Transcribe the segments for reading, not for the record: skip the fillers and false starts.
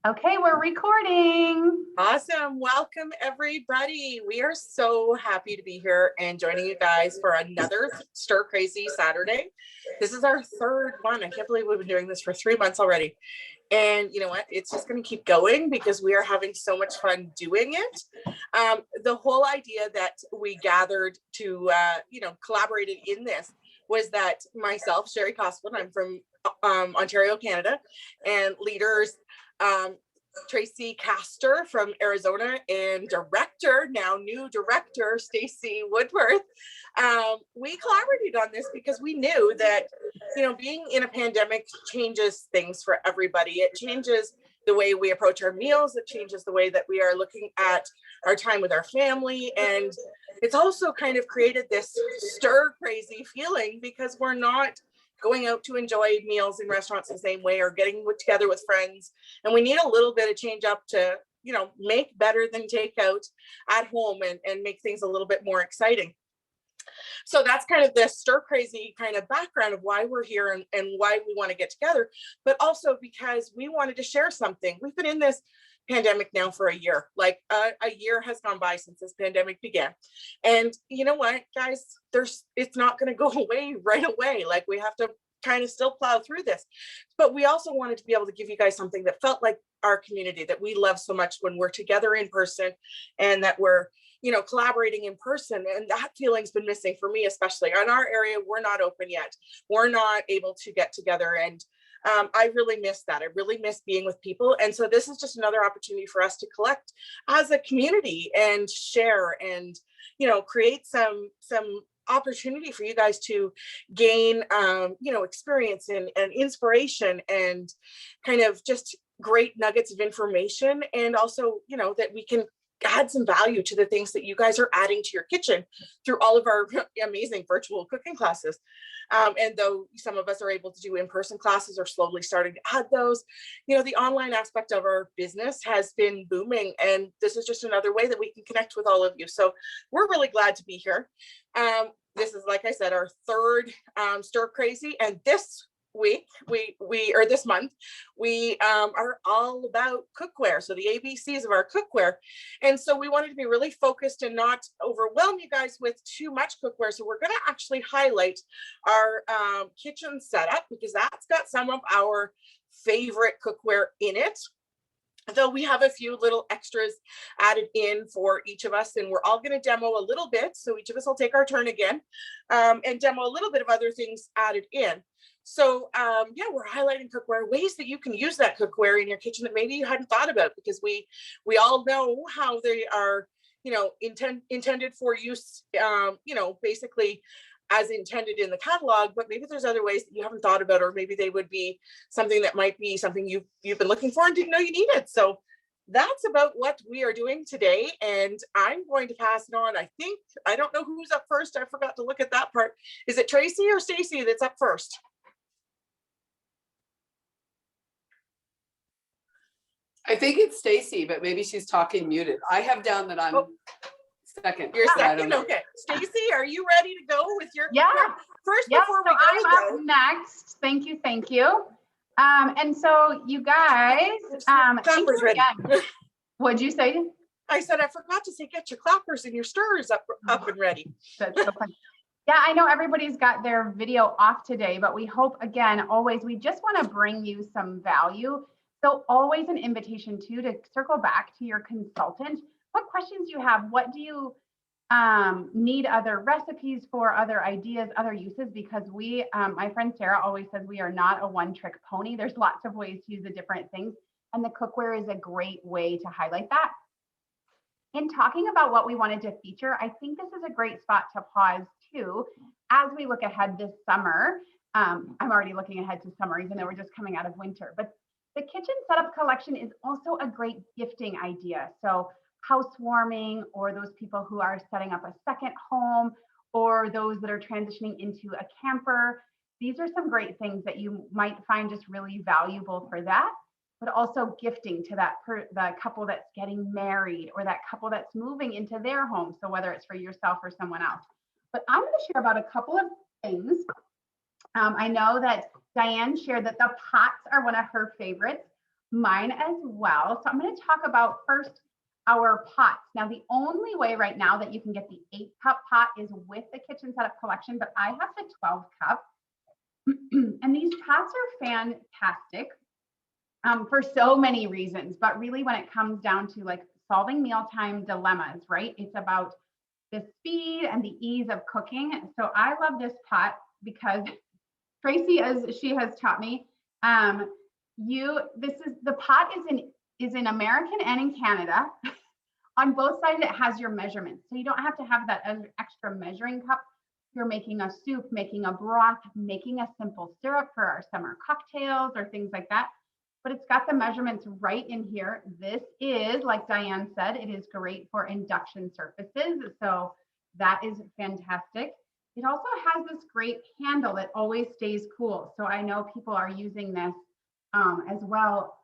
Okay, we're recording. Awesome. Welcome, everybody. We are so happy to be here and joining you guys for another Stir Crazy Saturday. This is our third one. I can't believe we've been doing this for 3 months already. And you know what? It's just going to keep going because we are having so much fun doing it. The whole idea that we gathered to, collaborated in this was that myself, Sherry Cospin, I'm from Ontario, Canada, and leaders, Tracy Castor from Arizona, and new director, Stacie Woodworth. We collaborated on this because we knew that, being in a pandemic changes things for everybody. It changes the way we approach our meals. It changes the way that we are looking at our time with our family. And it's also kind of created this stir crazy feeling because we're not going out to enjoy meals in restaurants the same way or getting together with friends. And we need a little bit of change up to, make better than takeout at home and make things a little bit more exciting. So that's kind of the stir crazy kind of background of why we're here and why we want to get together, but also because we wanted to share something. We've been in this pandemic now for a year. Like a year has gone by since this pandemic began. And you know what, guys, it's not going to go away right away. Like we have to kind of still plow through this. But we also wanted to be able to give you guys something that felt like our community that we love so much when we're together in person and that we're collaborating in person. And that feeling's been missing for me, especially in our area. We're not open yet. We're not able to get together. And I really miss that. I really miss being with people. And so this is just another opportunity for us to collect as a community and share and, create some opportunity for you guys to gain, experience and inspiration and kind of just great nuggets of information. And also, that we can add some value to the things that you guys are adding to your kitchen through all of our amazing virtual cooking classes. And though some of us are able to do in-person classes or slowly starting to add those, the online aspect of our business has been booming. And this is just another way that we can connect with all of you. So we're really glad to be here. This is, like I said, our third Stir Crazy. And this week, this month, we are all about cookware. So the ABCs of our cookware. And so we wanted to be really focused and not overwhelm you guys with too much cookware. So we're going to actually highlight our kitchen setup because that's got some of our favorite cookware in it. Though we have a few little extras added in for each of us, and we're all going to demo a little bit. So each of us will take our turn again and demo a little bit of other things added in. So we're highlighting cookware, ways that you can use that cookware in your kitchen that maybe you hadn't thought about, because we all know how they are, intended for use, basically as intended in the catalog, but maybe there's other ways that you haven't thought about, or maybe they would be something that might be something you've been looking for and didn't know you needed. So that's about what we are doing today. And I'm going to pass it on. I don't know who's up first. I forgot to look at that part. Is it Tracy or Stacie that's up first? I think it's Stacie, but maybe she's talking muted. I have down that I'm second. You're second? Okay. Stacie, are you ready to go with your first before we go? I'm up next. Thank you. And so you guys, clappers ready. What'd you say? I said I forgot to say get your clappers and your stirrers up and ready. That's so funny. Yeah, I know everybody's got their video off today, but we hope, again, always, we just want to bring you some value. So always an invitation to circle back to your consultant. What questions you have? What do you need other recipes for, other ideas, other uses? Because my friend Sarah always says we are not a one-trick pony. There's lots of ways to use the different things. And the cookware is a great way to highlight that. In talking about what we wanted to feature, I think this is a great spot to pause too, as we look ahead this summer. I'm already looking ahead to summer, even though we're just coming out of winter. But the kitchen setup collection is also a great gifting idea. So housewarming, or those people who are setting up a second home, or those that are transitioning into a camper. These are some great things that you might find just really valuable for that, but also gifting to the couple that's getting married, or that couple that's moving into their home. So whether it's for yourself or someone else. But I'm going to share about a couple of things. I know that Diane shared that the pots are one of her favorites. Mine as well. So I'm going to talk about first our pots. Now, the only way right now that you can get the 8-cup pot is with the kitchen setup collection, but I have the 12-cup. And these pots are fantastic for so many reasons, but really when it comes down to like solving mealtime dilemmas, right? It's about the speed and the ease of cooking. So I love this pot because Tracy, as she has taught me, the pot is in American and in Canada. On both sides, it has your measurements. So you don't have to have that extra measuring cup. You're making a soup, making a broth, making a simple syrup for our summer cocktails or things like that. But it's got the measurements right in here. This is, like Diane said, it is great for induction surfaces. So that is fantastic. It also has this great handle that always stays cool. So I know people are using this as well.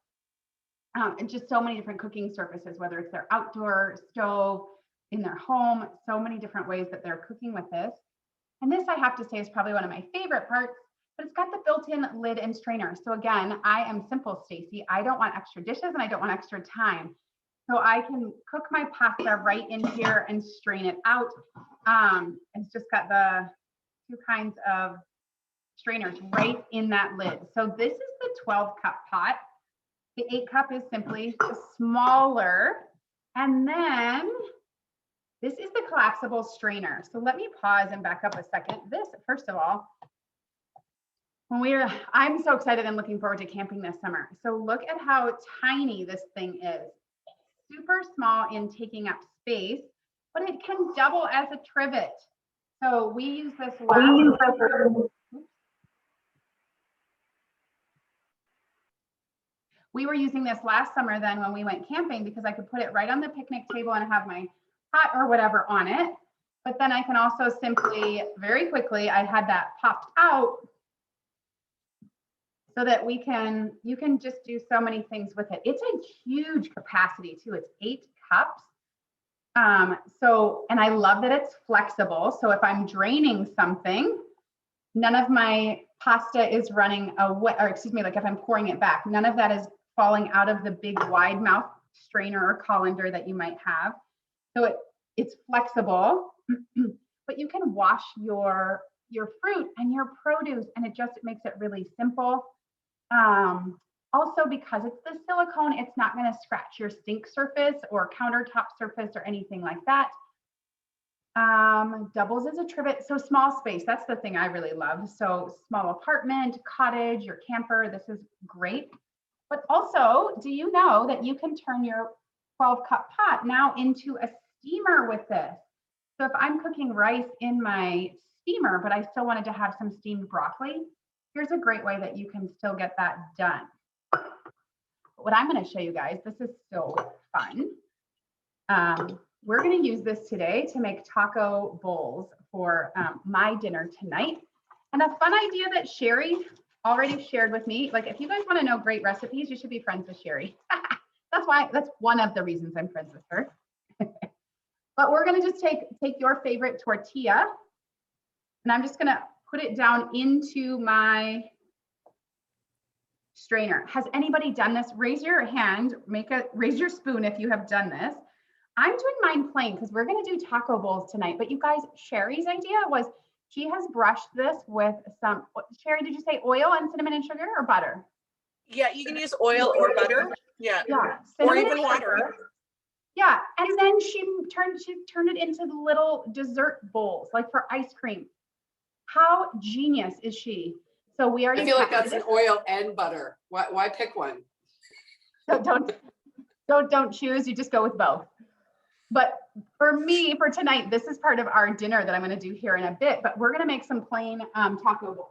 And just so many different cooking surfaces, whether it's their outdoor stove, in their home, so many different ways that they're cooking with this. And this, I have to say, is probably one of my favorite parts, but it's got the built-in lid and strainer. So again, I am simple, Stacie. I don't want extra dishes and I don't want extra time. So I can cook my pasta right in here and strain it out. It's just got the 2 kinds of strainers right in that lid. So this is the 12-cup pot. The 8-cup is simply smaller. And then this is the collapsible strainer. So let me pause and back up a second. This, first of all, I'm so excited and looking forward to camping this summer. So look at how tiny this thing is. Super small in taking up space, but it can double as a trivet. So we use this we were using this last summer then when we went camping because I could put it right on the picnic table and have my pot or whatever on it. But then I can also simply, very quickly, I had that popped out so that you can just do so many things with it. It's a huge capacity too. It's 8 cups. And I love that it's flexible. So if I'm draining something, none of my pasta is running away, or excuse me, like if I'm pouring it back, none of that is falling out of the big wide mouth strainer or colander that you might have. So it's flexible, but you can wash your fruit and your produce, and it makes it really simple. Also, because it's the silicone, it's not going to scratch your sink surface or countertop surface or anything like that. Doubles as a trivet, so small space. That's the thing I really love. So small apartment, cottage, your camper, this is great. But also, do you know that you can turn your 12-cup pot now into a steamer with this? So if I'm cooking rice in my steamer, but I still wanted to have some steamed broccoli, here's a great way that you can still get that done. What I'm going to show you guys, this is so fun. We're going to use this today to make taco bowls for my dinner tonight. And a fun idea that Sherry already shared with me, like if you guys want to know great recipes, you should be friends with Sherry. That's one of the reasons I'm friends with her. But we're going to just take your favorite tortilla, and I'm just going to put it down into my strainer. Has anybody done this? Raise your hand, raise your spoon if you have done this. I'm doing mine plain because we're going to do taco bowls tonight. But you guys, Sherry's idea was she has brushed this with some, Sherry, did you say oil and cinnamon and sugar or butter? Yeah, you can use oil or butter. Yeah. Or even water. Yeah, and then she turned it into the little dessert bowls, like for ice cream. How genius is she? So we already. I feel like that's an oil and butter. Why pick one? So don't choose. You just go with both. But for me, for tonight, this is part of our dinner that I'm going to do here in a bit. But we're going to make some plain taco bowls.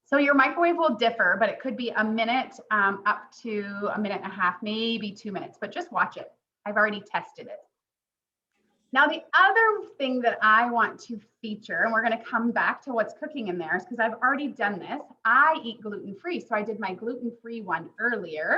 So your microwave will differ, but it could be a minute up to a minute and a half, maybe 2 minutes, but just watch it. I've already tested it. Now, the other thing that I want to feature, and we're going to come back to what's cooking in there, is because I've already done this. I eat gluten-free, so I did my gluten-free one earlier.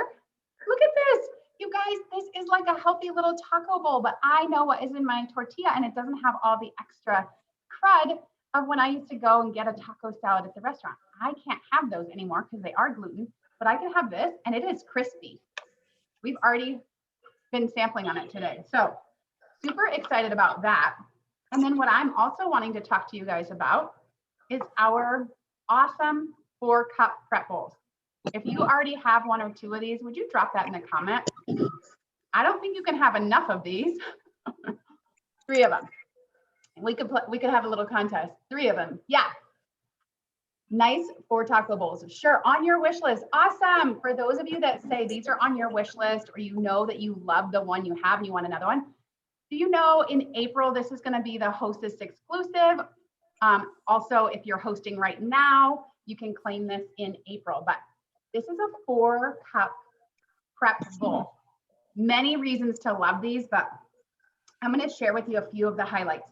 Look at this. You guys, this is like a healthy little taco bowl, but I know what is in my tortilla, and it doesn't have all the extra crud of when I used to go and get a taco salad at the restaurant. I can't have those anymore because they are gluten, but I can have this and it is crispy. We've already been sampling on it today. So super excited about that. And then what I'm also wanting to talk to you guys about is our awesome 4-cup prep bowls. If you already have 1 or 2 of these, would you drop that in the comment? I don't think you can have enough of these. 3 of them. We could have a little contest. 3 of them. Yeah. Nice 4 taco bowls. Sure. On your wish list. Awesome. For those of you that say these are on your wish list, or you know that you love the one you have and you want another one. Do you know in April, this is going to be the Hostess exclusive. Also, if you're hosting right now, you can claim this in April, but this is a 4-cup prep bowl. Many reasons to love these, but I'm going to share with you a few of the highlights.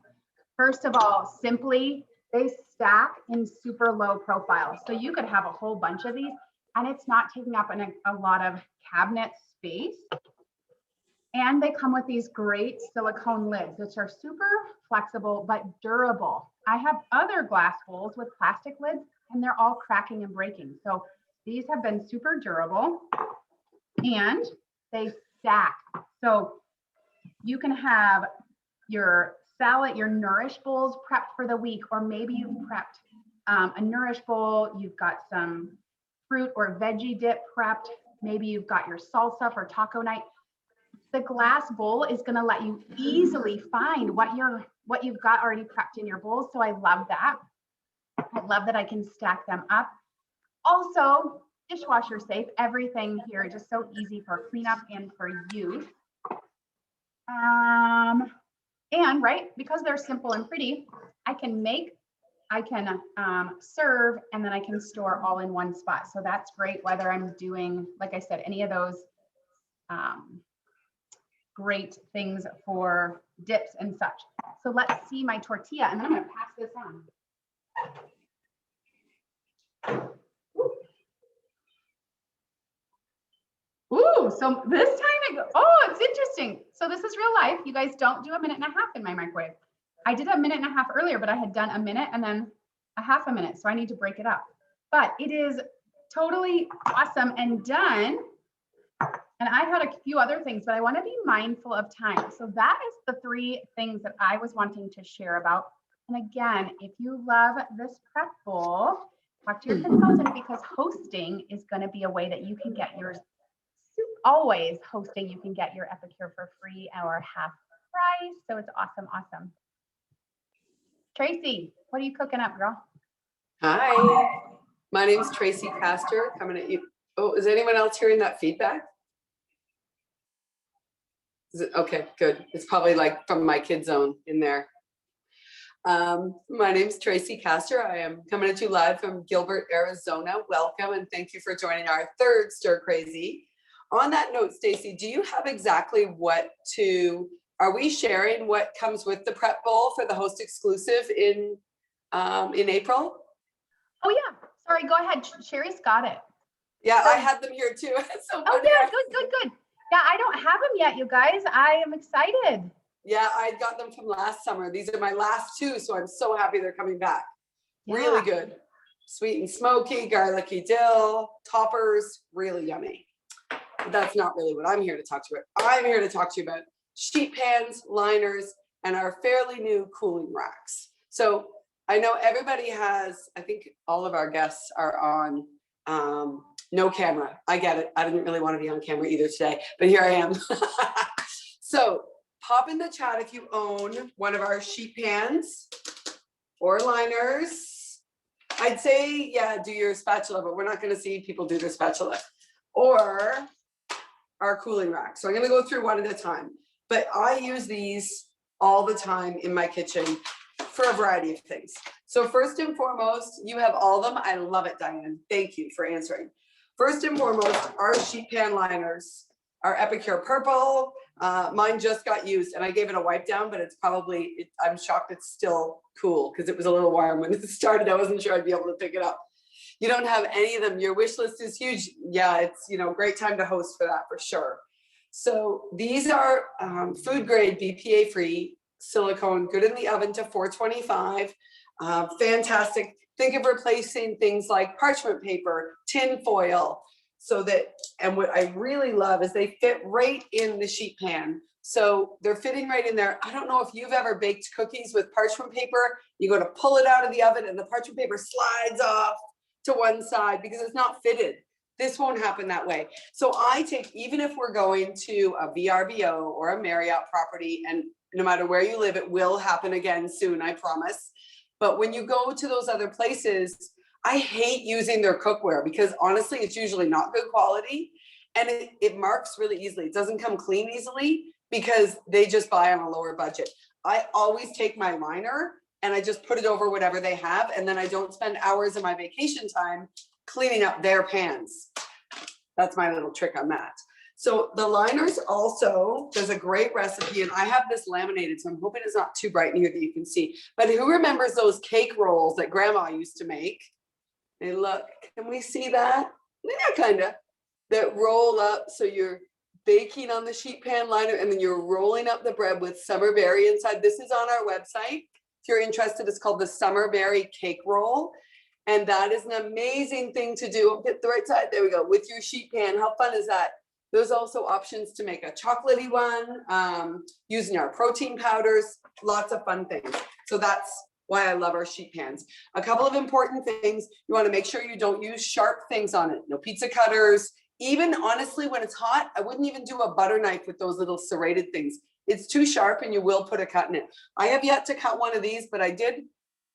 First of all, simply, they stack in super low profile. So you could have a whole bunch of these and it's not taking up a lot of cabinet space. And they come with these great silicone lids, which are super flexible, but durable. I have other glass bowls with plastic lids and they're all cracking and breaking. So these have been super durable and they stack. So you can have your salad, your Nourish bowls prepped for the week, or maybe you've prepped a Nourish bowl, you've got some fruit or veggie dip prepped, maybe you've got your salsa for taco night. The glass bowl is going to let you easily find what you've got already prepped in your bowl. So I love that. I love that I can stack them up. Also, dishwasher safe, everything here just so easy for cleanup and for use. And right, because they're simple and pretty, I can serve, and then I can store all in one spot. So that's great whether I'm doing, like I said, any of those great things for dips and such. So let's see my tortilla, and then I'm going to pass this on. Ooh, so this time it's interesting. So this is real life. You guys don't do 1.5 minutes in my microwave. I did 1.5 minutes earlier, but I had done 1 minute and then a 0.5 minute. So I need to break it up. But it is totally awesome and done. And I had a few other things, but I want to be mindful of time. So that is the 3 things that I was wanting to share about. And again, if you love this prep bowl, talk to your consultant, because hosting is going to be a way that you can get yours. Always hosting, you can get your Epicure for free or half price. So it's awesome, awesome. Tracie, what are you cooking up, girl? Hi, my name is Stacie Castor, coming at you. Oh, is anyone else hearing that feedback? Is it okay? Good. It's probably like from my kid zone in there. My name is Stacie Castor. I am coming at you live from Gilbert, Arizona. Welcome and thank you for joining our 3rd Stir Crazy. On that note, Stacie, do you have exactly are we sharing what comes with the prep bowl for the host exclusive in April? Oh yeah, sorry, go ahead. Sherry's got it. Yeah, I had them here too. So oh yeah, good. Yeah, I don't have them yet, you guys. I am excited. Yeah, I got them from last summer. These are my last 2, so I'm so happy they're coming back. Yeah. Really good. Sweet and smoky, garlicky dill, toppers, really yummy. But that's not really what I'm here to talk to you about. I'm here to talk to you about sheet pans, liners, and our fairly new cooling racks. So I know everybody has, I think all of our guests are on no camera. I get it. I didn't really want to be on camera either today, but here I am. So pop in the chat if you own one of our sheet pans or liners. I'd say, yeah, do your spatula, but we're not going to see people do their spatula. Or our cooling rack. So I'm going to go through one at a time, but I use these all the time in my kitchen for a variety of things. So first and foremost, you have all of them. I love it, Diane. Thank you for answering. First and foremost, our sheet pan liners, our Epicure purple. Mine just got used and I gave it a wipe down, but it's probably, I'm shocked it's still cool because it was a little warm when it started. I wasn't sure I'd be able to pick it up. You don't have any of them. Your wish list is huge. Yeah, it's, great time to host for that for sure. So these are food grade BPA free silicone, good in the oven to 425. Fantastic. Think of replacing things like parchment paper, tin foil, so that, and what I really love is they fit right in the sheet pan. So they're fitting right in there. I don't know if you've ever baked cookies with parchment paper. You go to pull it out of the oven and the parchment paper slides off to one side because it's not fitted. This won't happen that way. So I take, even if we're going to a VRBO or a Marriott property, and no matter where you live, it will happen again soon, I promise. But when you go to those other places, I hate using their cookware because honestly, it's usually not good quality and it marks really easily. It doesn't come clean easily because they just buy on a lower budget. I always take my liner and I just put it over whatever they have. And then I don't spend hours of my vacation time cleaning up their pans. That's my little trick on that. So the liners also, there's a great recipe, and I have this laminated, so I'm hoping it's not too bright in here that you can see. But who remembers those cake rolls that grandma used to make? Hey, look, can we see that? Yeah, kind of. That roll up, so you're baking on the sheet pan liner, and then you're rolling up the bread with summer berry inside. This is on our website. If you're interested, it's called the summer berry cake roll. And that is an amazing thing to do. Hit the right side, there we go, with your sheet pan. How fun is that? There's also options to make a chocolatey one, using our protein powders, lots of fun things. So that's why I love our sheet pans. A couple of important things, you wanna make sure you don't use sharp things on it. No pizza cutters. Even honestly, when it's hot, I wouldn't even do a butter knife with those little serrated things. It's too sharp and you will put a cut in it. I have yet to cut one of these, but I did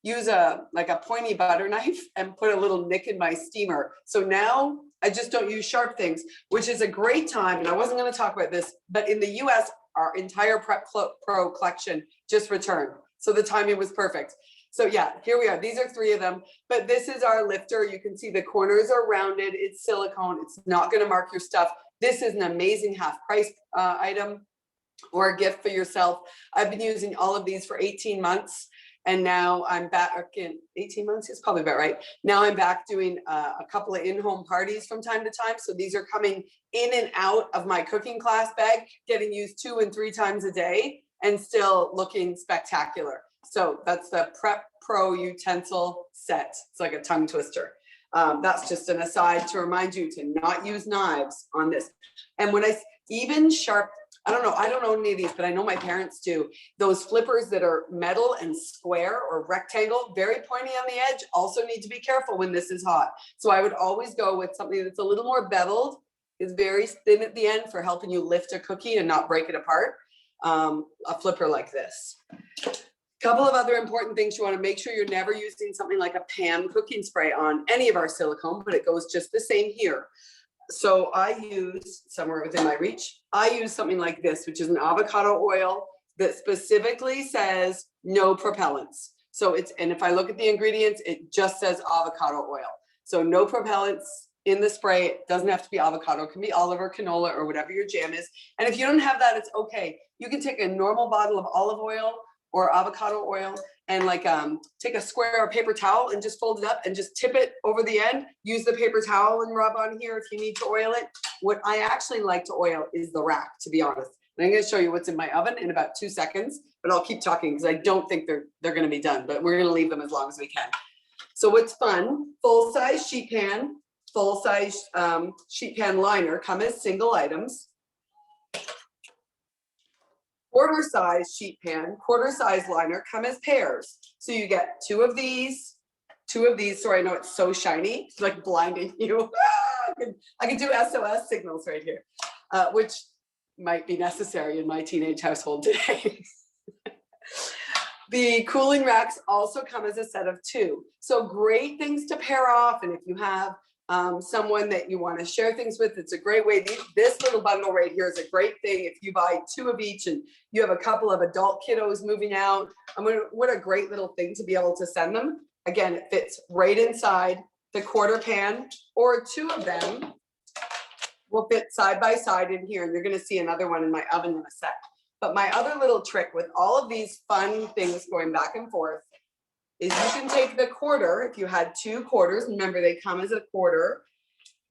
use a pointy butter knife and put a little nick in my steamer. So now I just don't use sharp things, which is a great time. And I wasn't going to talk about this, but in the US, our entire Prep Pro collection just returned. So the timing was perfect. So yeah, here we are. These are 3 of them, but this is our lifter. You can see the corners are rounded. It's silicone. It's not going to mark your stuff. This is an amazing half price item or a gift for yourself. I've been using all of these for 18 months. And now I'm back in 18 months, it's probably about right. Now I'm back doing a couple of in-home parties from time to time. So these are coming in and out of my cooking class bag, getting used 2 and 3 times a day and still looking spectacular. So that's the Prep Pro utensil set. It's like a tongue twister. That's just an aside to remind you to not use knives on this. And when even sharp, I don't know any of these, but I know my parents do. Those flippers that are metal and square or rectangle, very pointy on the edge, also need to be careful when this is hot. So I would always go with something that's a little more beveled, is very thin at the end for helping you lift a cookie and not break it apart. A flipper like this. Couple of other important things. You want to make sure you're never using something like a pan cooking spray on any of our silicone, but it goes just the same here. So I use, somewhere within my reach, I use something like this, which is an avocado oil that specifically says no propellants. So it's, and if I look at the ingredients, it just says avocado oil. So no propellants in the spray. It doesn't have to be avocado. It can be olive or canola or whatever your jam is. And if you don't have that, it's okay. You can take a normal bottle of olive oil or avocado oil and like take a square or paper towel and just fold it up and just tip it over the end. Use the paper towel and rub on here if you need to oil it. What I actually like to oil is the rack, to be honest. And I'm going to show you what's in my oven in about 2 seconds, but I'll keep talking because I don't think they're going to be done, but we're going to leave them as long as we can. So what's fun, full-size sheet pan, full-size sheet pan liner come as single items. Quarter size sheet pan, quarter size liner come as pairs. So you get 2 of these. Sorry, I know it's so shiny, it's like blinding you. I can do SOS signals right here, which might be necessary in my teenage household today. The cooling racks also come as a set of 2. So great things to pair off. And if you have someone that you want to share things with, it's a great way. This little bundle right here is a great thing. If you buy 2 of each and you have a couple of adult kiddos moving out, what a great little thing to be able to send them. Again, it fits right inside the quarter pan, or 2 of them will fit side by side in here. And you're going to see another one in my oven in a sec. But my other little trick with all of these fun things going back and forth is you can take the quarter, if you had 2 quarters, remember they come as a quarter,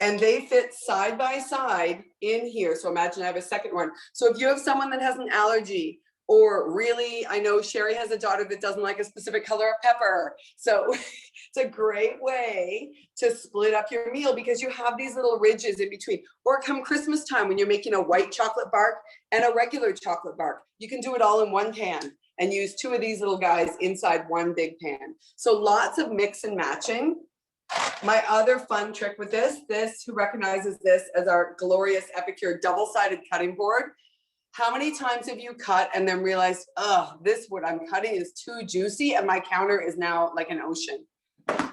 and they fit side by side in here. So imagine I have a second one. So if you have someone that has an allergy Or really, I know Sherry has a daughter that doesn't like a specific color of pepper. So it's a great way to split up your meal because you have these little ridges in between. Or come Christmas time when you're making a white chocolate bark and a regular chocolate bark, you can do it all in one pan and use 2 of these little guys inside one big pan. So lots of mix and matching. My other fun trick with this, who recognizes this as our glorious Epicure double-sided cutting board. How many times have you cut and then realized, oh, what I'm cutting is too juicy and my counter is now like an ocean?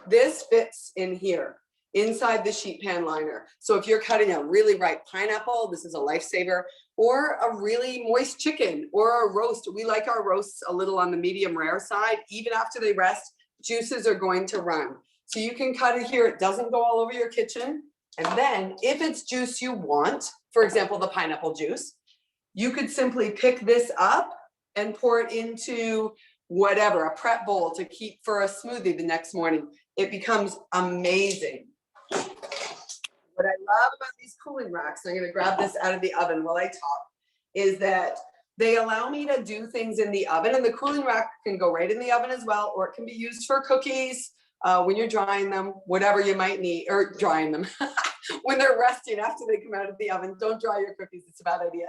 This fits in here, inside the sheet pan liner. So if you're cutting a really ripe pineapple, this is a lifesaver, or a really moist chicken or a roast. We like our roasts a little on the medium rare side. Even after they rest, juices are going to run. So you can cut it here. It doesn't go all over your kitchen. And then if it's juice you want, for example, the pineapple juice, you could simply pick this up and pour it into whatever, a prep bowl to keep for a smoothie the next morning. It becomes amazing. What I love about these cooling racks, and I'm gonna grab this out of the oven while I talk, is that they allow me to do things in the oven, and the cooling rack can go right in the oven as well, or it can be used for cookies, when you're drying them, whatever you might need, or drying them, when they're resting after they come out of the oven. Don't dry your cookies, it's a bad idea.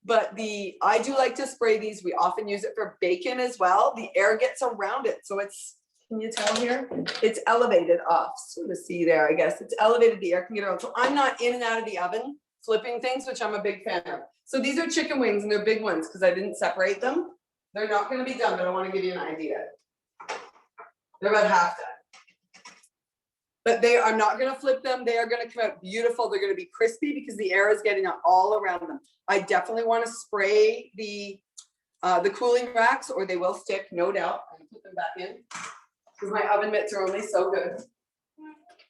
But I do like to spray these. We often use it for bacon as well. The air gets around it. So it's, can you tell here? It's elevated off. Sort of see there, I guess. It's elevated, the air can get around. So I'm not in and out of the oven flipping things, which I'm a big fan of. So these are chicken wings and they're big ones because I didn't separate them. They're not gonna be done, but I wanna give you an idea. They're about half done. But I'm not gonna flip them. They are gonna come out beautiful. They're gonna be crispy because the air is getting all around them. I definitely wanna spray the cooling racks or they will stick, no doubt. I'm gonna put them back in because my oven mitts are only so good.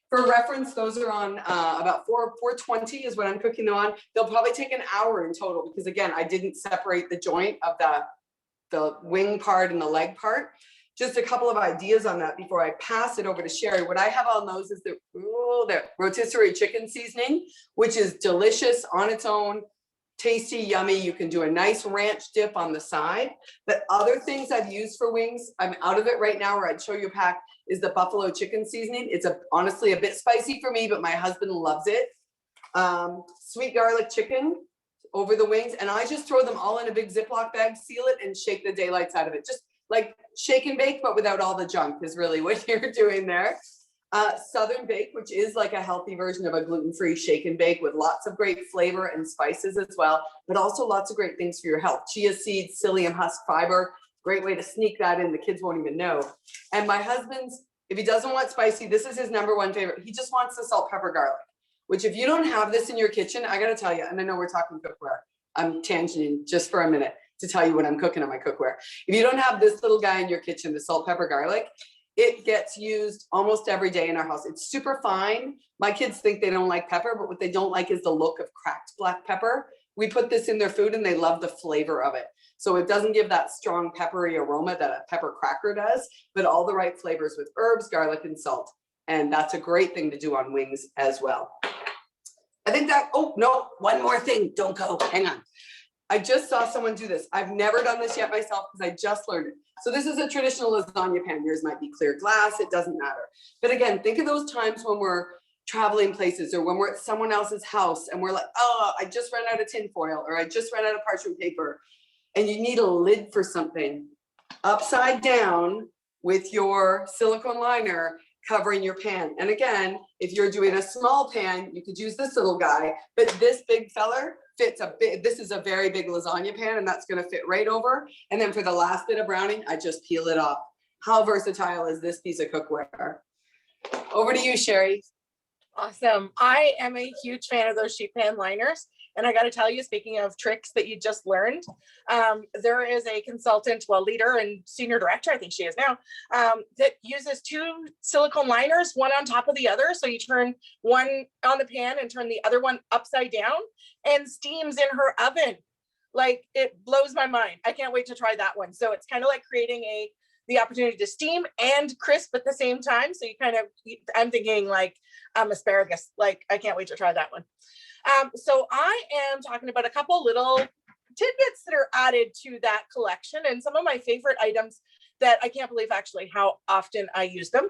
For reference, those are on about 420 is what I'm cooking them on. They'll probably take an hour in total because again, I didn't separate the joint of the wing part and the leg part. Just a couple of ideas on that before I pass it over to Sherry. What I have on those is the rotisserie chicken seasoning, which is delicious on its own, tasty, yummy. You can do a nice ranch dip on the side. But other things I've used for wings, I'm out of it right now, or I'd show you a pack, is the buffalo chicken seasoning. It's honestly a bit spicy for me, but my husband loves it. Sweet garlic chicken over the wings. And I just throw them all in a big Ziploc bag, seal it, and shake the daylights out of it. Just like shake and bake, but without all the junk is really what you're doing there. Southern bake, which is like a healthy version of a gluten-free shake and bake with lots of great flavor and spices as well, but also lots of great things for your health. Chia seeds, psyllium husk fiber, great way to sneak that in. The kids won't even know. And my husband's, if he doesn't want spicy, this is his #1 favorite. He just wants the salt, pepper, garlic, which if you don't have this in your kitchen, I gotta tell you, and I know we're talking cookware, I'm tangenting just for a minute to tell you what I'm cooking on my cookware. If you don't have this little guy in your kitchen, the salt, pepper, garlic, it gets used almost every day in our house. It's super fine. My kids think they don't like pepper, but what they don't like is the look of cracked black pepper. We put this in their food and they love the flavor of it. So it doesn't give that strong peppery aroma that a pepper cracker does, but all the right flavors with herbs, garlic, and salt. And that's a great thing to do on wings as well. I think that, oh no, one more thing, don't go, hang on. I just saw someone do this. I've never done this yet myself because I just learned it. So this is a traditional lasagna pan. Yours might be clear glass, it doesn't matter. But again, think of those times when we're traveling places or when we're at someone else's house and we're like, oh, I just ran out of tin foil or I just ran out of parchment paper and you need a lid for something. Upside down with your silicone liner covering your pan. And again, if you're doing a small pan, you could use this little guy, but this big feller fits this is a very big lasagna pan and that's gonna fit right over. And then for the last bit of browning, I just peel it off. How versatile is this piece of cookware? Over to you, Sherry. Awesome. I am a huge fan of those sheet pan liners. And I got to tell you, speaking of tricks that you just learned, there is a consultant, leader and senior director, I think she is now, that uses 2 silicone liners, one on top of the other. So you turn one on the pan and turn the other one upside down and steams in her oven. Like, it blows my mind. I can't wait to try that one. So it's kind of like creating the opportunity to steam and crisp at the same time. So you kind of, I'm thinking like asparagus, like I can't wait to try that one. So I am talking about a couple little tidbits that are added to that collection, and some of my favorite items that I can't believe actually how often I use them.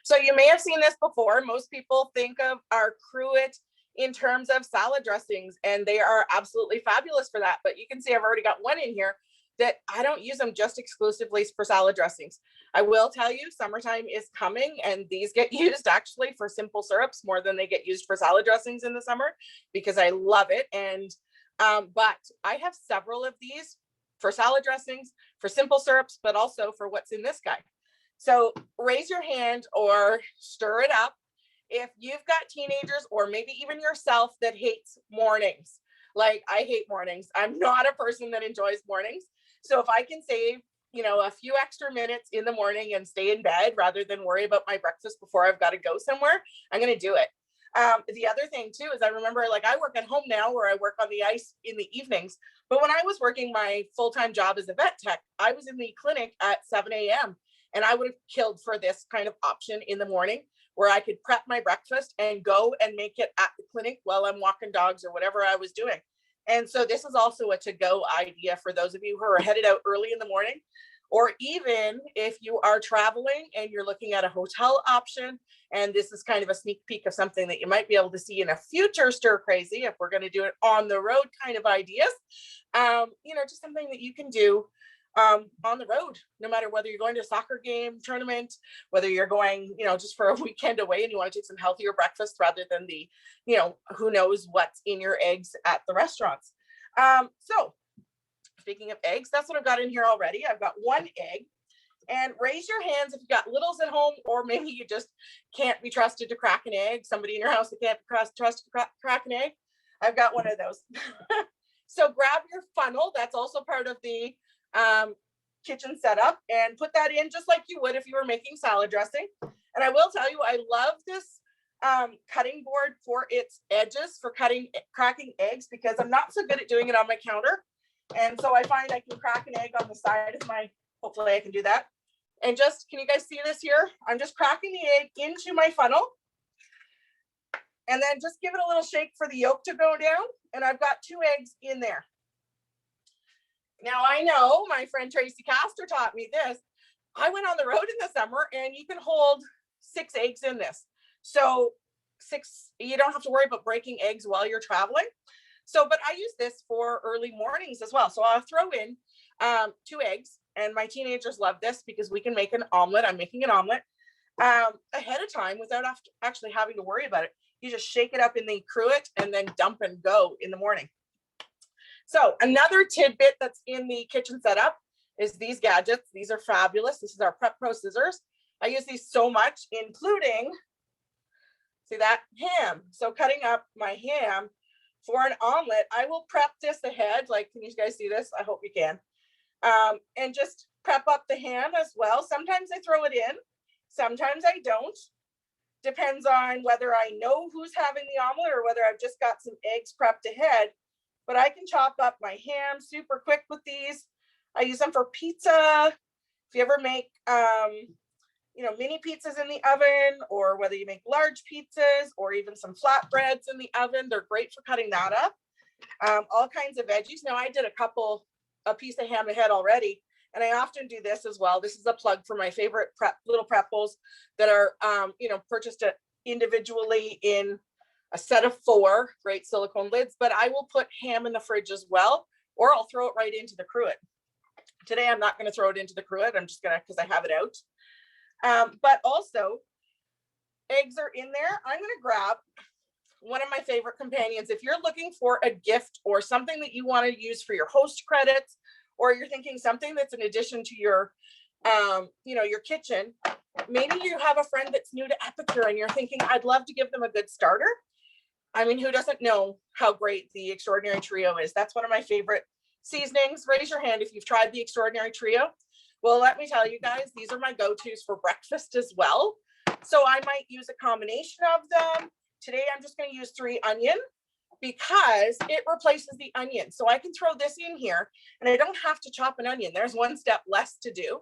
So you may have seen this before. Most people think of our cruet in terms of salad dressings, and they are absolutely fabulous for that. But you can see I've already got one in here that I don't use them just exclusively for salad dressings. I will tell you, summertime is coming, and these get used actually for simple syrups more than they get used for salad dressings in the summer, because I love it. And but I have several of these for salad dressings, for simple syrups, but also for what's in this guy. So raise your hand or stir it up if you've got teenagers or maybe even yourself that hates mornings. Like I hate mornings. I'm not a person that enjoys mornings. So if I can save, a few extra minutes in the morning and stay in bed rather than worry about my breakfast before I've got to go somewhere, I'm going to do it. The other thing too is I remember, like, I work at home now where I work on the ice in the evenings. But when I was working my full-time job as a vet tech, I was in the clinic at 7 a.m. and I would have killed for this kind of option in the morning where I could prep my breakfast and go and make it at the clinic while I'm walking dogs or whatever I was doing. And so this is also a to-go idea for those of you who are headed out early in the morning, or even if you are traveling and you're looking at a hotel option, and this is kind of a sneak peek of something that you might be able to see in a future Stir Crazy, if we're going to do it on the road kind of ideas, just something that you can do on the road, no matter whether you're going to a soccer game, tournament, whether you're going, just for a weekend away and you want to take some healthier breakfast rather than the, who knows what's in your eggs at the restaurants. So speaking of eggs, that's what I've got in here already. I've got one egg. And raise your hands if you've got littles at home, or maybe you just can't be trusted to crack an egg. Somebody in your house that can't be trusted to crack an egg. I've got one of those. So grab your funnel. That's also part of the kitchen setup, and put that in just like you would if you were making salad dressing. And I will tell you, I love this cutting board for its edges for cracking eggs, because I'm not so good at doing it on my counter. And so I find I can crack an egg on the side of my, hopefully I can do that. And just, can you guys see this here? I'm just cracking the egg into my funnel, and then just give it a little shake for the yolk to go down. And I've got 2 eggs in there. Now I know my friend Tracy Castor taught me this. I went on the road in the summer, and you can hold 6 eggs in this. So 6, you don't have to worry about breaking eggs while you're traveling. So, but I use this for early mornings as well. So I'll throw in 2 eggs, and my teenagers love this because we can make an omelet. I'm making an omelet ahead of time without actually having to worry about it. You just shake it up in the cruet and then dump and go in the morning. So another tidbit that's in the kitchen setup is these gadgets. These are fabulous. This is our Prep Pro scissors. I use these so much, including, see that, ham. So cutting up my ham for an omelet, I will prep this ahead. Like, can you guys see this? I hope you can. And just prep up the ham as well. Sometimes I throw it in, sometimes I don't. Depends on whether I know who's having the omelet or whether I've just got some eggs prepped ahead. But I can chop up my ham super quick with these. I use them for pizza. If you ever make, mini pizzas in the oven, or whether you make large pizzas or even some flatbreads in the oven, they're great for cutting that up. All kinds of veggies. Now I did a piece of ham ahead already, and I often do this as well. This is a plug for my favorite little prep bowls that are, purchased individually in a set of 4 great silicone lids, but I will put ham in the fridge as well, or I'll throw it right into the cruet. Today, I'm not going to throw it into the cruet. I'm just going to, because I have it out. But also, eggs are in there. I'm going to grab one of my favorite companions. If you're looking for a gift or something that you want to use for your host credits, or you're thinking something that's an addition to your, your kitchen, maybe you have a friend that's new to Epicure and you're thinking, I'd love to give them a good starter. I mean, who doesn't know how great the Extraordinary Trio is? That's one of my favorite seasonings. Raise your hand if you've tried the Extraordinary Trio. Well, let me tell you guys, these are my go-tos for breakfast as well. So I might use a combination of them. Today, I'm just going to use 3 onion because it replaces the onion. So I can throw this in here and I don't have to chop an onion. There's one step less to do.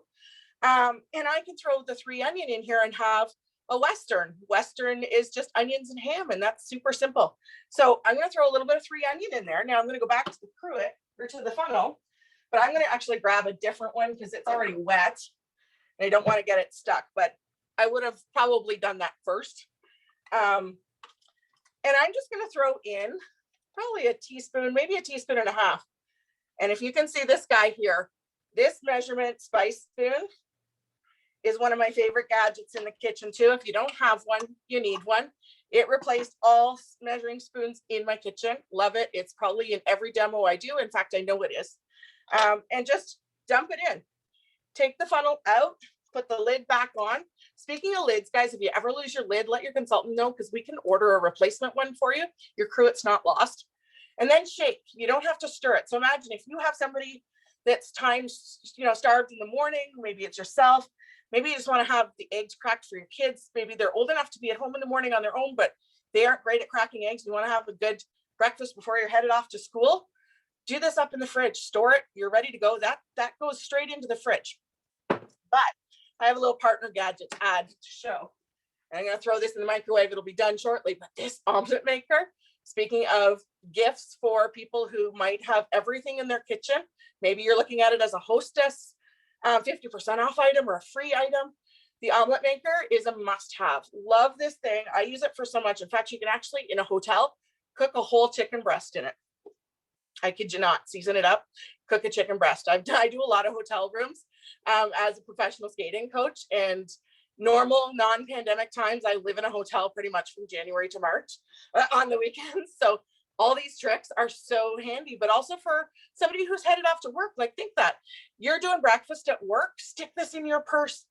And I can throw the 3 onion in here and have a Western. Western is just onions and ham, and that's super simple. So I'm going to throw a little bit of 3 onion in there. Now I'm going to go back to the cruet or to the funnel, but I'm going to actually grab a different one because it's already wet and I don't want to get it stuck, but I would have probably done that first. And I'm just going to throw in probably a teaspoon, maybe a teaspoon and a half. And if you can see this guy here, this measurement spice spoon is one of my favorite gadgets in the kitchen too. If you don't have one, you need one. It replaced all measuring spoons in my kitchen. Love it. It's probably in every demo I do. In fact, I know it is. And just dump it in. Take the funnel out, put the lid back on. Speaking of lids, guys, if you ever lose your lid, let your consultant know because we can order a replacement one for you. Your cruet's not lost. And then shake. You don't have to stir it. So imagine if you have somebody that's starved in the morning, maybe it's yourself. Maybe you just want to have the eggs cracked for your kids. Maybe they're old enough to be at home in the morning on their own, but they aren't great at cracking eggs. You want to have a good breakfast before you're headed off to school. Do this up in the fridge, store it. You're ready to go. That goes straight into the fridge. But I have a little partner gadget to add to show. And I'm going to throw this in the microwave. It'll be done shortly. But this omelet maker, speaking of gifts for people who might have everything in their kitchen, maybe you're looking at it as a hostess, 50% off item or a free item. The omelet maker is a must-have. Love this thing. I use it for so much. In fact, you can actually, in a hotel, cook a whole chicken breast in it. I kid you not. Season it up, cook a chicken breast. I do a lot of hotel rooms as a professional skating coach, and normal non-pandemic times, I live in a hotel pretty much from January to March on the weekends. So all these tricks are so handy, but also for somebody who's headed off to work. Like, think that you're doing breakfast at work, stick this in your purse.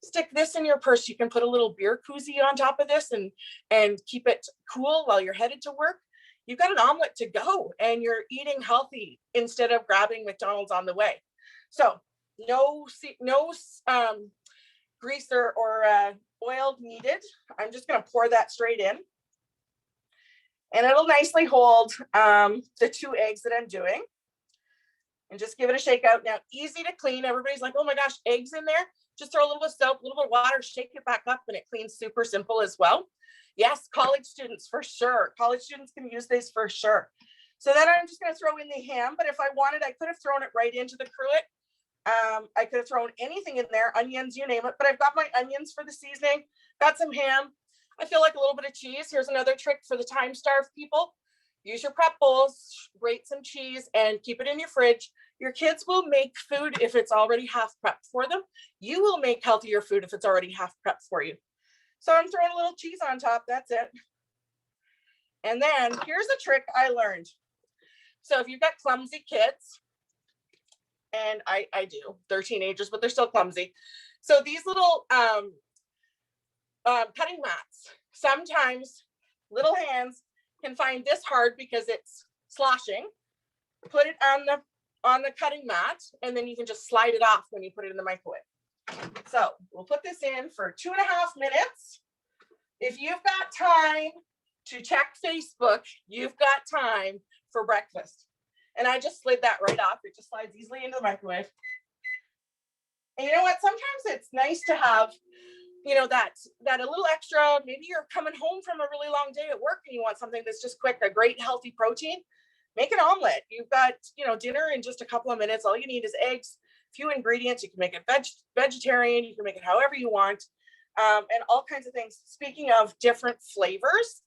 Stick this in your purse. You can put a little beer koozie on top of this and keep it cool while you're headed to work. You've got an omelet to go and you're eating healthy instead of grabbing McDonald's on the way. So no grease or oil needed. I'm just going to pour that straight in. And it'll nicely hold the 2 eggs that I'm doing. And just give it a shake out. Now, easy to clean. Everybody's like, oh my gosh, eggs in there. Just throw a little bit of soap, a little bit of water, shake it back up, and it cleans super simple as well. Yes, college students for sure. College students can use this for sure. So then I'm just going to throw in the ham. But if I wanted, I could have thrown it right into the cruet. I could have thrown anything in there, onions, you name it. But I've got my onions for the seasoning, got some ham. I feel like a little bit of cheese. Here's another trick for the time-starved people. Use your prep bowls, grate some cheese, and keep it in your fridge. Your kids will make food if it's already half prepped for them. You will make healthier food if it's already half prepped for you. So I'm throwing a little cheese on top. That's it. And then here's a trick I learned. So if you've got clumsy kids, and I do, they're teenagers, but they're still clumsy. So these little cutting mats, sometimes little hands can find this hard because it's sloshing. Put it on the cutting mat, and then you can just slide it off when you put it in the microwave. So we'll put this in for 2.5 minutes. If you've got time to check Facebook, you've got time for breakfast. And I just slid that right off. It just slides easily into the microwave. And you know what? Sometimes it's nice to have, that a little extra. Maybe you're coming home from a really long day at work and you want something that's just quick, a great healthy protein. Make an omelet. You've got, dinner in just a couple of minutes. All you need is eggs, few ingredients. You can make it vegetarian. You can make it however you want, and all kinds of things. Speaking of different flavors,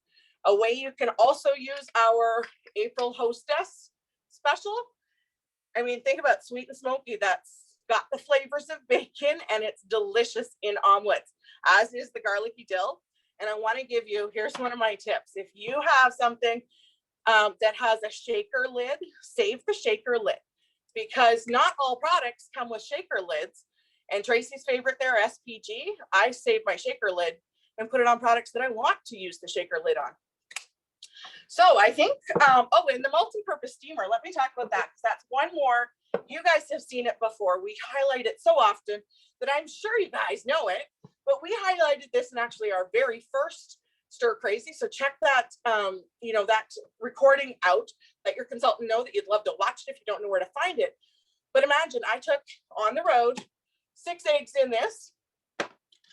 a way you can also use our April Hostess special. I mean, think about sweet and smoky. That's got the flavors of bacon and it's delicious in omelets, as is the garlicky dill. And I want to give you, here's one of my tips. If you have something that has a shaker lid, save the shaker lid, because not all products come with shaker lids. And Tracy's favorite there, SPG, I save my shaker lid and put it on products that I want to use the shaker lid on. So I think, and the multi-purpose steamer, let me talk about that, because that's one more. You guys have seen it before. We highlight it so often that I'm sure you guys know it, but we highlighted this in actually our very first Stir Crazy. So check that, that recording out, let your consultant know that you'd love to watch it if you don't know where to find it. But imagine I took on the road 6 eggs in this,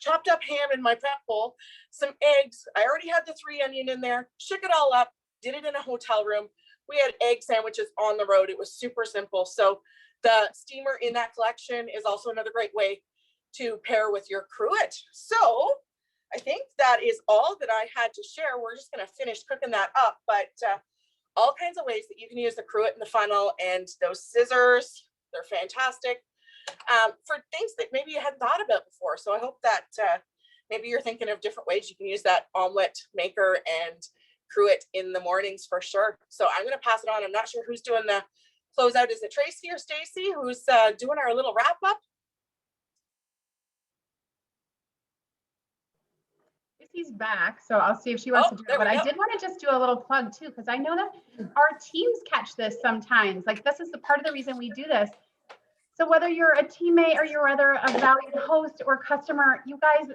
chopped up ham in my prep bowl, some eggs. I already had the 3 onion in there, shook it all up, did it in a hotel room. We had egg sandwiches on the road. It was super simple. So the steamer in that collection is also another great way to pair with your cruet. So I think that is all that I had to share. We're just going to finish cooking that up, but all kinds of ways that you can use the cruet and the funnel, and those scissors, they're fantastic for things that maybe you hadn't thought about before. So I hope that maybe you're thinking of different ways you can use that omelette maker and cruet in the mornings for sure. So I'm going to pass it on. I'm not sure who's doing the closeout. Is it Tracy or Stacie who's doing our little wrap up? Tracey's back, so I'll see if she wants to do it. But I did want to just do a little plug too, because I know that our teams catch this sometimes. Like, this is the part of the reason we do this. So whether you're a teammate or you're rather a valued host or customer, you guys,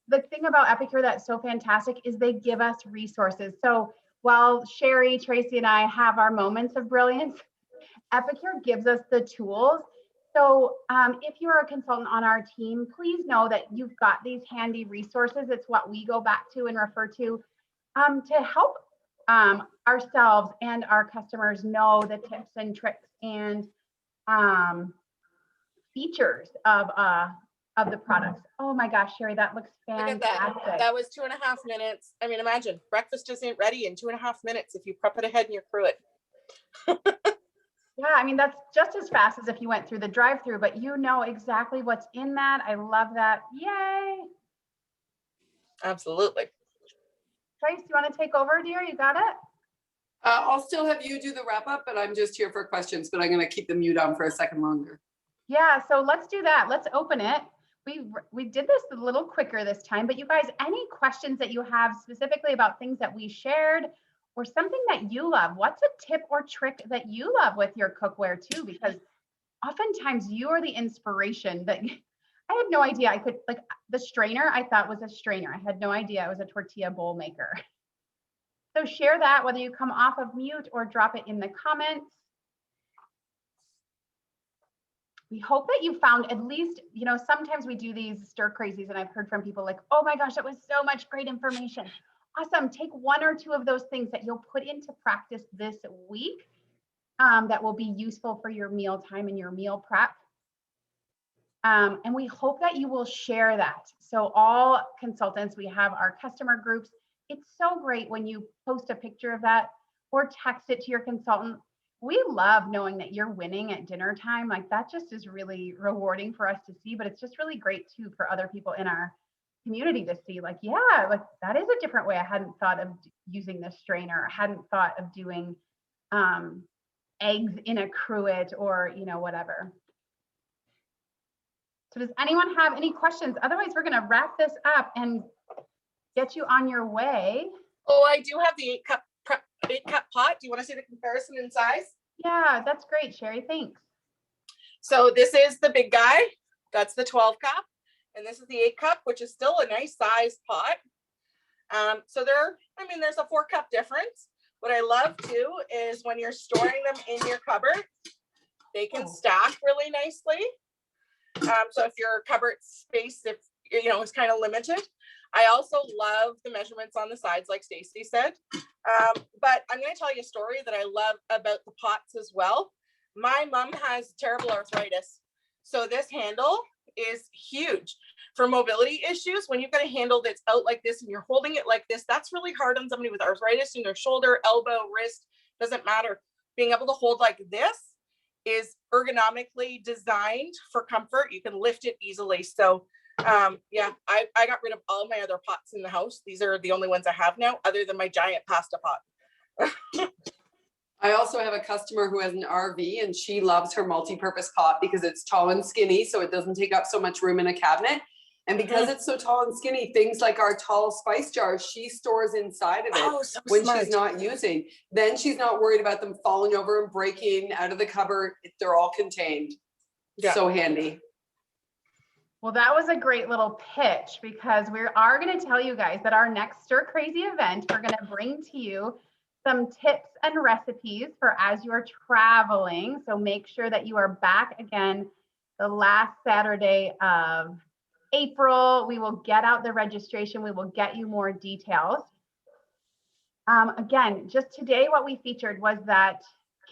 the thing about Epicure that's so fantastic is they give us resources. So while Sherry, Tracy, and I have our moments of brilliance, Epicure gives us the tools. So if you're a consultant on our team, please know that you've got these handy resources. It's what we go back to and refer to help ourselves and our customers know the tips and tricks and features of the products. Oh my gosh, Sherry, that looks fantastic. Look at that. That was 2.5 minutes. I mean, imagine breakfast isn't ready in 2.5 minutes if you prep it ahead in your cruet. Yeah, I mean, that's just as fast as if you went through the drive-through, but you know exactly what's in that. I love that. Yay. Absolutely. Trace, you want to take over, dear? You got it? I'll still have you do the wrap up, but I'm just here for questions, but I'm going to keep the mute on for a second longer. Yeah, so let's do that. Let's open it. We did this a little quicker this time, but you guys, any questions that you have specifically about things that we shared or something that you love? What's a tip or trick that you love with your cookware too? Because oftentimes you are the inspiration that I had no idea I could, like the strainer I thought was a strainer. I had no idea it was a tortilla bowl maker. So share that, whether you come off of mute or drop it in the comments. We hope that you found at least, you know, sometimes we do these stir crazies and I've heard from people like, oh my gosh, that was so much great information. Awesome. Take 1 or 2 of those things that you'll put into practice this week that will be useful for your meal time and your meal prep. And we hope that you will share that. So all consultants, we have our customer groups. It's so great when you post a picture of that or text it to your consultant. We love knowing that you're winning at dinner time. Like, that just is really rewarding for us to see, but it's just really great too for other people in our community to see, like, yeah, like that is a different way. I hadn't thought of using this strainer. I hadn't thought of doing eggs in a cruet or, you know, whatever. So does anyone have any questions? Otherwise, we're going to wrap this up and get you on your way. Oh, I do have the 8-cup pot. Do you want to see the comparison in size? Yeah, that's great, Sherry. Thanks. So this is the big guy. That's the 12-cup. And this is the 8-cup, which is still a nice size pot. So there's a 4-cup difference. What I love too is when you're storing them in your cupboard, they can stack really nicely. So if your cupboard space, if you know, is kind of limited. I also love the measurements on the sides, like Stacie said. But I'm going to tell you a story that I love about the pots as well. My mom has terrible arthritis. So this handle is huge for mobility issues. When you've got a handle that's out like this and you're holding it like this, that's really hard on somebody with arthritis in their shoulder, elbow, wrist, doesn't matter. Being able to hold like this is ergonomically designed for comfort. You can lift it easily. So yeah, I got rid of all my other pots in the house. These are the only ones I have now, other than my giant pasta pot. I also have a customer who has an RV and she loves her multi-purpose pot because it's tall and skinny, so it doesn't take up so much room in a cabinet. And because it's so tall and skinny, things like our tall spice jars, she stores inside of it when she's not using. Then she's not worried about them falling over and breaking out of the cupboard. They're all contained. Yeah. So handy. Well, that was a great little pitch, because we are going to tell you guys that our next Stir Crazy event, we're going to bring to you some tips and recipes for as you are traveling. So make sure that you are back again the last Saturday of April. We will get out the registration. We will get you more details. Again, just today, what we featured was that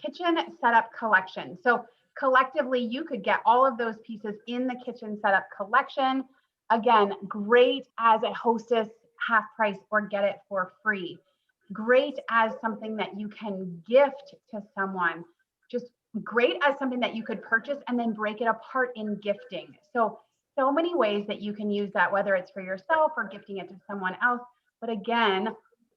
kitchen setup collection. So collectively, you could get all of those pieces in the kitchen setup collection. Again, great as a hostess half price or get it for free. Great as something that you can gift to someone. Just great as something that you could purchase and then break it apart in gifting. So many ways that you can use that, whether it's for yourself or gifting it to someone else. But again,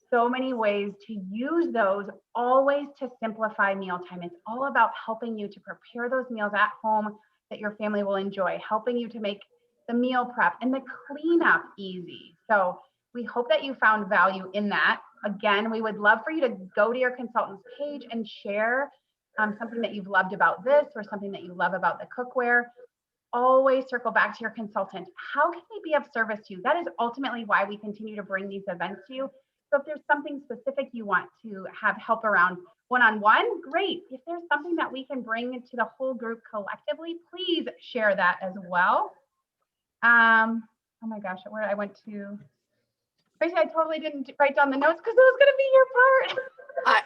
so many ways to use those, always to simplify mealtime. It's all about helping you to prepare those meals at home that your family will enjoy, helping you to make the meal prep and the cleanup easy. So we hope that you found value in that. Again, we would love for you to go to your consultant's page and share something that you've loved about this or something that you love about the cookware. Always circle back to your consultant. How can we be of service to you? That is ultimately why we continue to bring these events to you. So if there's something specific you want to have help around one-on-one, great. If there's something that we can bring to the whole group collectively, please share that as well. Oh my gosh, where I went to. Tracy, I totally didn't write down the notes because it was going to be your part.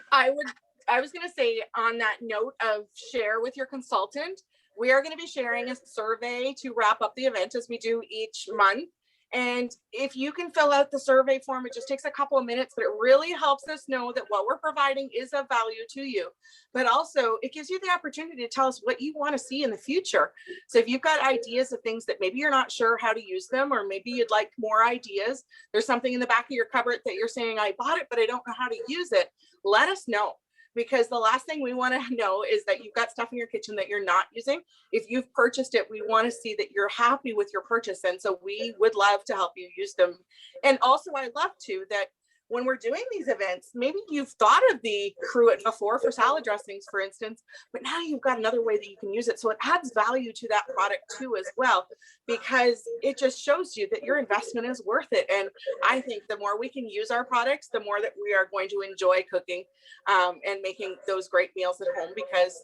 I was going to say on that note of share with your consultant, we are going to be sharing a survey to wrap up the event as we do each month. And if you can fill out the survey form, it just takes a couple of minutes, but it really helps us know that what we're providing is of value to you. But also it gives you the opportunity to tell us what you want to see in the future. So if you've got ideas of things that maybe you're not sure how to use them, or maybe you'd like more ideas, there's something in the back of your cupboard that you're saying, I bought it, but I don't know how to use it. Let us know. Because the last thing we want to know is that you've got stuff in your kitchen that you're not using. If you've purchased it, we want to see that you're happy with your purchase. And so we would love to help you use them. And also I love too that when we're doing these events, maybe you've thought of the cruet before for salad dressings, for instance, but now you've got another way that you can use it. So it adds value to that product too, as well, because it just shows you that your investment is worth it. And I think the more we can use our products, the more that we are going to enjoy cooking and making those great meals at home, because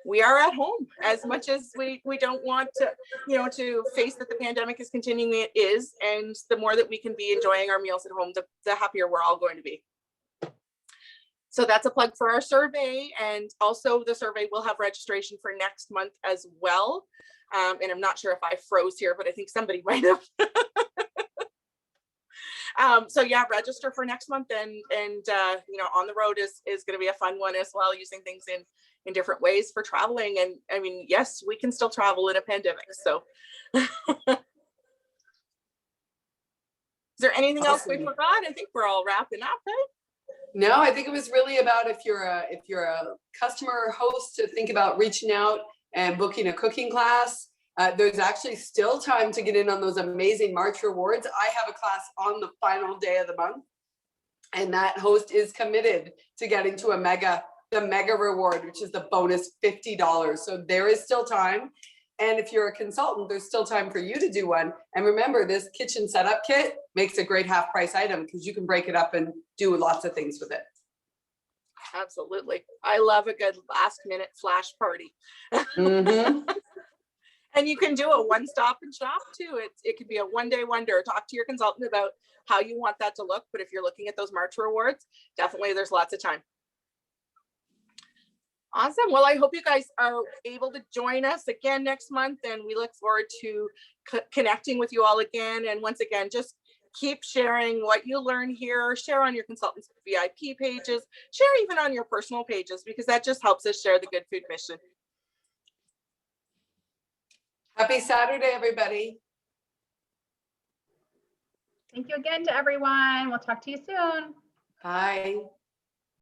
we are at home as much as we don't want to, to face that the pandemic is continuing. It is. And the more that we can be enjoying our meals at home, the happier we're all going to be. So that's a plug for our survey. And also the survey will have registration for next month as well. And I'm not sure if I froze here, but I think somebody might have. So yeah, register for next month, and on the road is going to be a fun one as well, using things in different ways for traveling. And I mean, yes, we can still travel in a pandemic. So is there anything else we forgot? I think we're all wrapping up, right? No, I think it was really about if you're a customer or host, to think about reaching out and booking a cooking class. There's actually still time to get in on those amazing March rewards. I have a class on the final day of the month, and that host is committed to getting to the mega reward, which is the bonus $50. So there is still time. And if you're a consultant, there's still time for you to do one. And remember, this kitchen setup kit makes a great half price item because you can break it up and do lots of things with it. Absolutely. I love a good last minute flash party. Mm-hmm. And you can do a one-stop and shop too. It could be a one-day wonder. Talk to your consultant about how you want that to look. But if you're looking at those March rewards, definitely there's lots of time. Awesome. Well, I hope you guys are able to join us again next month, and we look forward to connecting with you all again. And once again, just keep sharing what you learn here, share on your consultants VIP pages, share even on your personal pages, because that just helps us share the good food mission. Happy Saturday, everybody. Thank you again to everyone. We'll talk to you soon. Bye.